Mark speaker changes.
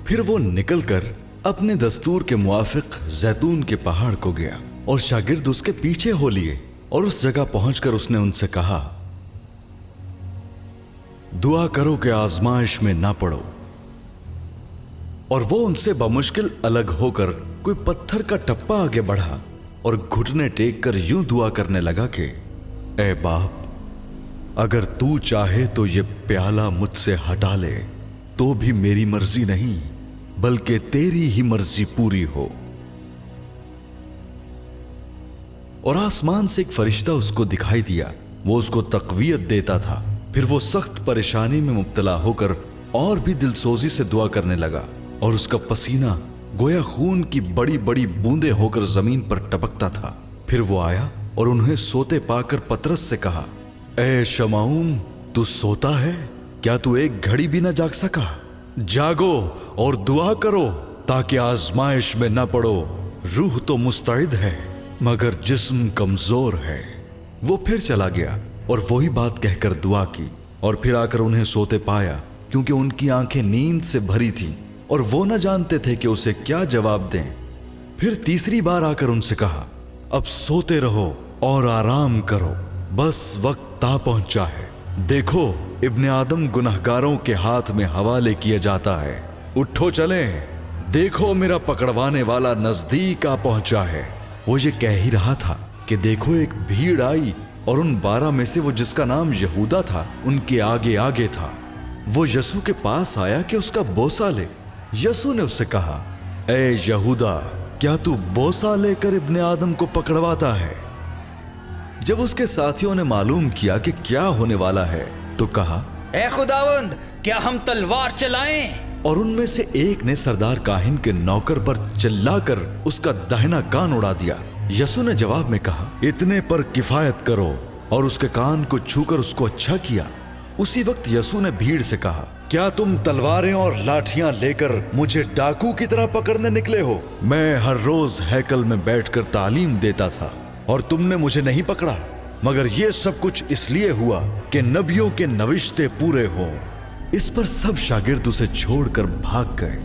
Speaker 1: फिर वो निकलकर अपने दस्तूर के मुआफिक जैतून के पहाड़ को गया और शागिर्द उसके पीछे हो लिए और उस जगह पहुंचकर उसने उनसे कहा, दुआ करो कि आजमाइश में ना पड़ो। और वो उनसे बमुश्किल अलग होकर कोई पत्थर का टप्पा आगे बढ़ा और घुटने टेक कर यूं दुआ करने लगा कि ए बाप, अगर तू चाहे तो ये प्याला मुझसे हटा ले, तो भी मेरी मर्जी नहीं बल्कि तेरी ही मर्जी पूरी हो। और आसमान से एक फरिश्ता उसको दिखाई दिया। वो उसको तकवीयत देता था। फिर वो सख्त परेशानी में मुब्तला होकर और भी दिलसोजी से दुआ करने लगा और उसका पसीना गोया खून की बड़ी बड़ी बूंदें होकर जमीन पर टपकता था। फिर वो आया और उन्हें सोते पाकर पतरस से कहा, ए शमाऊम, तू सोता है? क्या तू एक घड़ी भी न जाग सका? जागो और दुआ करो ताकि आजमाइश में न पड़ो। रूह तो मुस्तैद है मगर जिस्म कमजोर है। वो फिर चला गया और वही बात कहकर दुआ की और फिर आकर उन्हें सोते पाया, क्योंकि उनकी आंखें नींद से भरी थीं और वो न जानते थे कि उसे क्या जवाब दें। फिर तीसरी बार आकर उनसे कहा, अब सोते रहो और आराम करो, बस वक्त आ पहुंचा है। देखो, इब्ने आदम गुनहगारों के हाथ में हवाले किया जाता है। उठो चलें, देखो मेरा पकड़वाने वाला नजदीक आ पहुंचा है। वो ये कह ही रहा था कि देखो एक भीड़ आई और उन 12 में से वो जिसका नाम यहूदा था उनके आगे आगे था। वो यसू के पास आया कि उसका बोसा ले। यसू ने उससे कहा, ए यहूदा, क्या तू बोसा लेकर इब्ने आदम को पकड़वाता है? जब उसके साथियों ने मालूम किया कि क्या होने वाला है तो कहा,
Speaker 2: ए खुदावंद, क्या हम तलवार चलाएं?
Speaker 1: और उनमें से एक ने सरदार काहिन के नौकर पर चिल्लाकर उसका दाहिना कान उड़ा दिया। यसू ने जवाब में कहा, इतने पर किफायत करो, और उसके कान को छूकर उसको अच्छा किया। उसी वक्त यसू ने भीड़ से कहा, क्या तुम तलवारें और लाठियां लेकर मुझे डाकू की तरह पकड़ने निकले हो? मैं हर रोज हैकल में बैठकर तालीम देता था और तुमने मुझे नहीं पकड़ा, मगर यह सब कुछ इसलिए हुआ कि नबियों के नविश्ते पूरे हों। इस पर सब शागिर्द उसे छोड़कर भाग गए।